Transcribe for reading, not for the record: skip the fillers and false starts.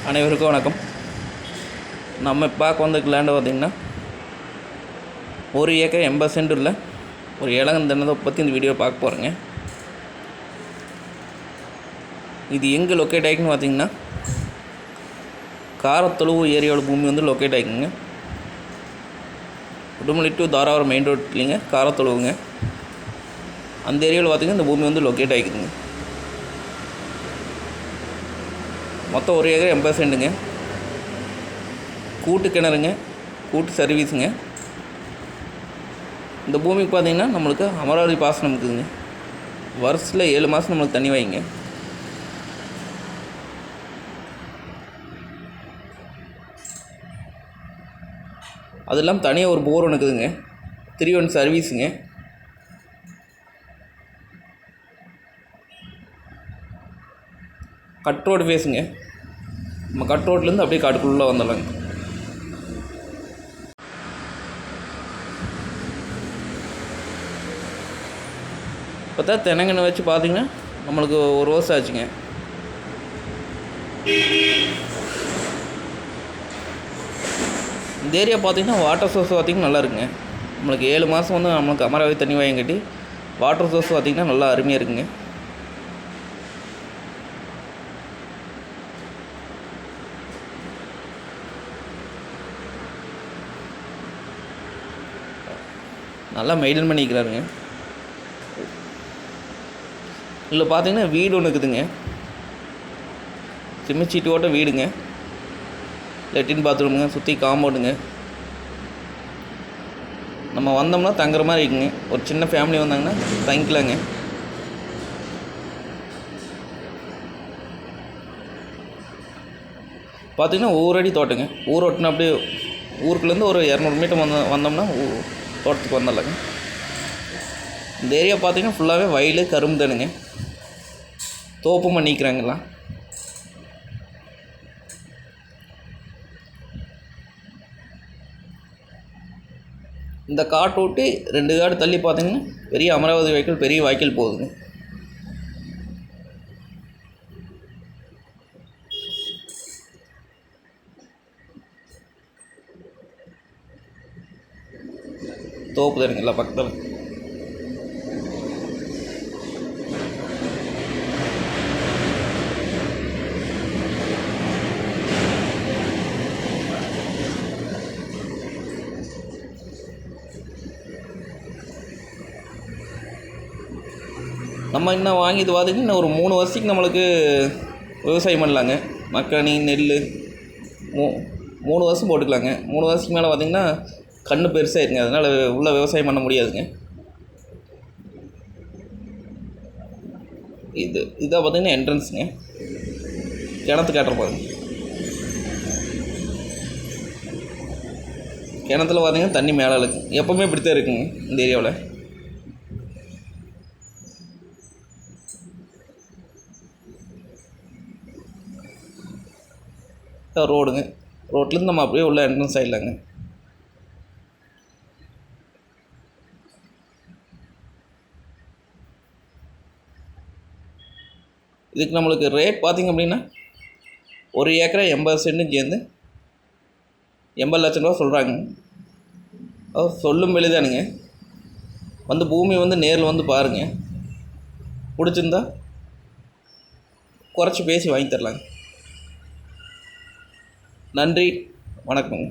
அனைவருக்கும் வணக்கம். நம்ம பார்க்க வந்த லேண்டை பார்த்திங்கன்னா 1 ஏக்கர் 80 சென்ட் உள்ள ஒரு இளங்கந்தனதை பற்றி இந்த வீடியோ பார்க்க போகிறேங்க. இது எங்கே லொக்கேட் ஆகிக்குன்னு பார்த்திங்கன்னா காரத்தொழுவு ஏரியாவோட பூமி வந்து லொக்கேட் ஆகிக்குங்க. உடுமலை டு தாராபுரம் மெயின் ரோட்லிங்க காரத்தொழுவுங்க. அந்த ஏரியாவில் பார்த்திங்கன்னா இந்த பூமி வந்து லொக்கேட் ஆகிக்குதுங்க. மொத்தம் 1 ஏக்கர் 80 சென்ட்டுங்க. கூட்டு கிணறுங்க, கூட்டு சர்வீஸுங்க. இந்த பூமிக்கு பார்த்திங்கன்னா நம்மளுக்கு அமராவதி பாசனம் இருக்குதுங்க. வருஷத்தில் 7 மாதம் நம்மளுக்கு தண்ணி வாங்கிங்க. அது இல்லாமல் தனியாக ஒரு போர் ஒன்று இருக்குதுங்க. 3-1 சர்வீஸுங்க. Cut road ஃபேஸுங்க. நம்ம கட் ரோட்லேருந்து அப்படியே காட்டுக்குள்ளே வந்துடலாங்க. இப்போ தான் தென்னங்கன்று வச்சு பார்த்திங்கன்னா நம்மளுக்கு 1 வருஷம் ஆச்சுங்க. இந்த ஏரியா பார்த்திங்கன்னா வாட்டர் சோர்ஸ் பார்த்திங்கன்னா நல்லா இருக்குங்க. நம்மளுக்கு 7 மாதம் வந்து நம்மளுக்கு அமராவதி தண்ணி வாங்கி வாட்டர் சோர்ஸ் பார்த்திங்கன்னா நல்லா அருமையாக இருக்குங்க. நல்லா மெயின்டைன் பண்ணிக்கிறாருங்க. இதில் பார்த்தீங்கன்னா வீடு ஒன்று இருக்குதுங்க. சிமெண்ட் ஓட்ட வீடுங்க. லெட்டின் பாத்ரூமுங்க, சுற்றி காம்பவுண்டுங்க. நம்ம வந்தோம்னா தங்குற மாதிரி இருக்குங்க. ஒரு சின்ன ஃபேமிலி வந்தாங்கன்னா தங்கிக்கலாங்க. பார்த்திங்கன்னா ஊரடி தோட்டங்க. ஊர் ஒட்டினா அப்படியே ஊருக்குள்ளேருந்து ஒரு 200 மீட்டர் வந்தோம்னா தோட்டத்துக்கு வந்துடலாங்க. இந்த ஏரியா பார்த்திங்கன்னா ஃபுல்லாகவே வயல் கரும்பு தானுங்க. தோப்பும் பண்ணிக்கிறாங்கலாம். இந்த காட்டு விட்டு 2 காடு தள்ளி பார்த்திங்கன்னா பெரிய அமராவதி வாய்க்கால், பெரிய வாய்க்கால் போகுதுங்க. தோப்பு தானுங்களா பக்கத்தில். நம்ம இன்னும் வாங்கிட்டு பார்த்திங்கன்னா இன்னும் ஒரு 3 வருஷத்துக்கு நம்மளுக்கு விவசாயம் பண்ணலாங்க. மக்காணி, நெல் 3 வருஷம் போட்டுக்கலாங்க. 3 வருஷத்துக்கு மேலே பார்த்திங்கன்னா கண்ணு பெருசாக இருக்குங்க. அதனால் உள்ள விவசாயம் பண்ண முடியாதுங்க. இதாக பார்த்திங்கன்னா என்ட்ரன்ஸுங்க. கிணத்து காட்டுற பாருங்க. கிணத்துல பார்த்திங்கன்னா தண்ணி மேலே இருக்குது. எப்போவுமே இப்படித்தான் இருக்குங்க இந்த ஏரியாவில். ரோடுங்க. ரோட்லேருந்து நம்ம அப்படியே உள்ள என்ட்ரன்ஸ் ஆகிடலாங்க. இதுக்கு நம்மளுக்கு ரேட் பார்த்திங்க அப்படின்னா 1 ஏக்கரை 80 சென்ட்டும் சேர்ந்து 80 லட்சம் ரூபா சொல்கிறாங்க. சொல்லும் வெளிதானுங்க. வந்து பூமி வந்து நேரில் வந்து பாருங்கள். பிடிச்சிருந்தா குறைச்சி பேசி வாங்கி தரலாங்க. நன்றி, வணக்கங்க.